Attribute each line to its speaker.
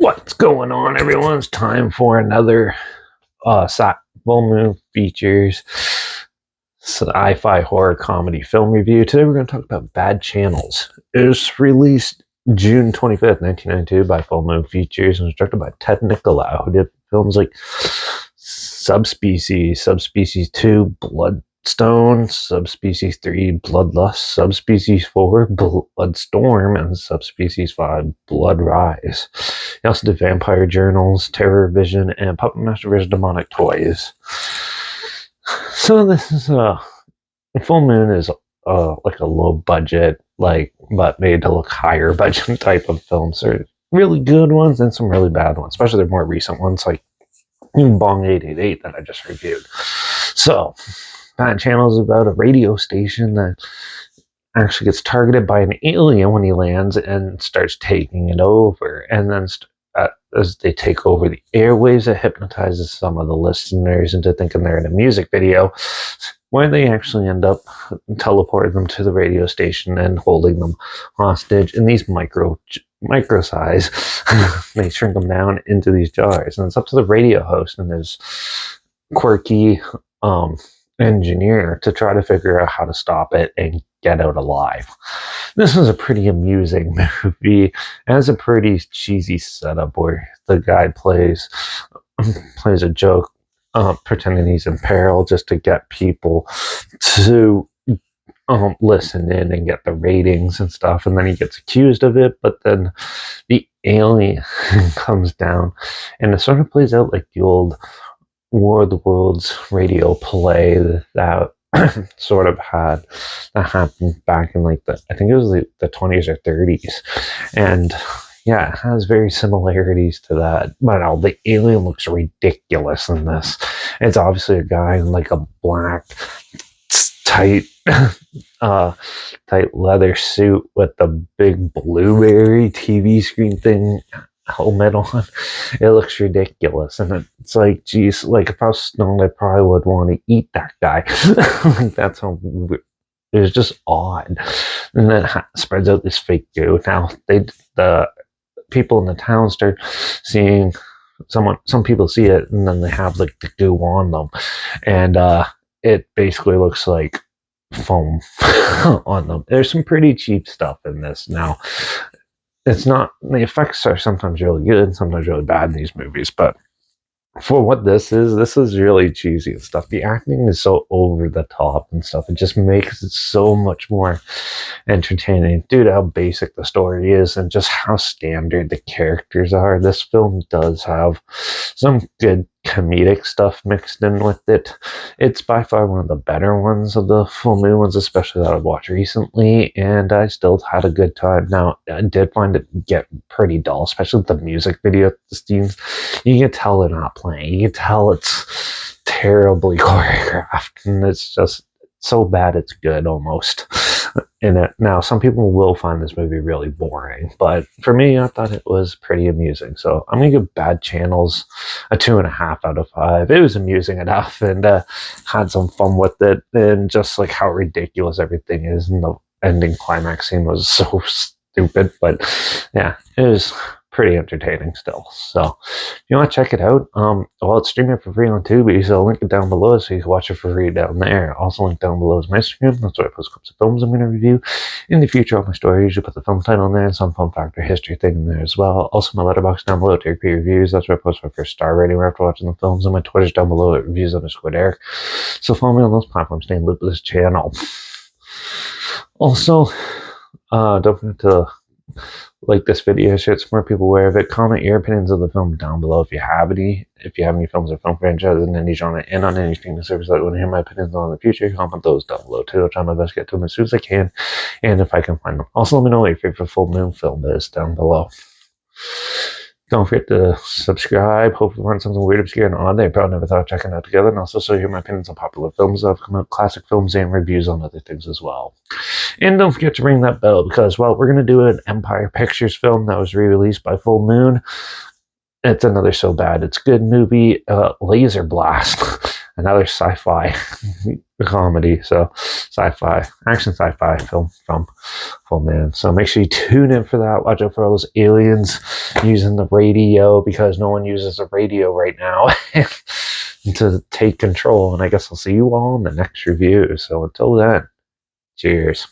Speaker 1: What's going on, everyone? It's time for another full moon features sci-fi horror comedy film review. Today we're going to talk about Bad Channels. It was released June 25th, 1992 by Full Moon Features and was directed by Ted Nicolau, who did films like Subspecies 2, Bloodstone, Subspecies 3, Bloodlust, Subspecies 4, Bloodstorm, and Subspecies 5, Blood Rise. He also did Vampire Journals, Terror Vision, and Puppet Master vs. Demonic Toys. So this is Full Moon is like a low budget, but made to look higher budget type of films. There are really good ones and some really bad ones, especially the more recent ones like Bong 888 that I just reviewed. So, Bad Channel is about a radio station that actually gets targeted by an alien when he lands and starts taking it over. And then as they take over the airwaves, it hypnotizes some of the listeners into thinking they're in a music video, where they actually end up teleporting them to the radio station and holding them hostage in these micro size. They shrink them down into these jars, and it's up to the radio host and his quirky engineer to try to figure out how to stop it and get out alive. This was a pretty amusing movie. It has a pretty cheesy setup where the guy plays a joke, pretending he's in peril just to get people to listen in and get the ratings and stuff, and then he gets accused of it, but then the alien comes down, and it sort of plays out like the old War of the Worlds radio play that sort of that happened back in like I think it was the 20s or 30s, and yeah, it has very similarities to that. But no, the alien looks ridiculous in this. It's obviously a guy in like a black tight leather suit with the big blueberry TV screen thing helmet on. It looks ridiculous, and it's like, geez, like if I was stoned, I probably would want to eat that guy. Like that's how it was just odd. And then spreads out this fake goo. Now the people in the town start seeing some people see it, and then they have like the goo on them, and it basically looks like foam on them. There's some pretty cheap stuff in this. Now it's not, the effects are sometimes really good, sometimes really bad in these movies, but for what this is really cheesy and stuff. The acting is so over the top and stuff. It just makes it so much more entertaining due to how basic the story is and just how standard the characters are. This film does have some good comedic stuff mixed in with it. It's by far one of the better ones of the Full Moon ones, especially that I've watched recently, and I still had a good time. Now, I did find it get pretty dull, especially with the music video scenes. You can tell they're not playing. You can tell it's terribly choreographed, and it's just so bad it's good almost in it. Now, some people will find this movie really boring, but for me, I thought it was pretty amusing. So I'm going to give Bad Channels a 2.5 out of 5. It was amusing enough, and had some fun with it, and just like how ridiculous everything is, and the ending climax scene was so stupid, but yeah, it was pretty entertaining still. So if you want to check it out, well, it's streaming for free on Tubi, so I'll link it down below so you can watch it for free down there. Also link down below is my Instagram. That's where I post clips of films I'm going to review in the future. All my stories, you put the film title in there and some fun fact or history thing in there as well. Also my Letterbox down below, Derek P Reviews. That's where I post my first star rating after watching the films, and my Twitter's down below at reviews_Derek. So follow me on those platforms. Stay in loop with this channel. Also, don't forget to like this video, share it so more people aware of it. Comment your opinions of the film down below if you have any. If you have any films or film franchises in any genre and on anything the service that you want to hear my opinions on in the future, comment those down below too. I'll try my best to get to them as soon as I can, and if I can find them. Also, let me know what your favorite Full Moon film is down below. Don't forget to subscribe. Hope you find something weird, obscure, and odd that you probably never thought of checking out together. And also, so you hear my opinions on popular films that have come out, classic films, and reviews on other things as well. And don't forget to ring that bell because, well, we're going to do an Empire Pictures film that was re-released by Full Moon It's another so bad it's good movie. Laser Blast, another sci-fi comedy. So sci-fi, action sci-fi film, full man. So make sure you tune in for that. Watch out for all those aliens using the radio, because no one uses the radio right now to take control. And I guess I'll see you all in the next review. So until then, cheers.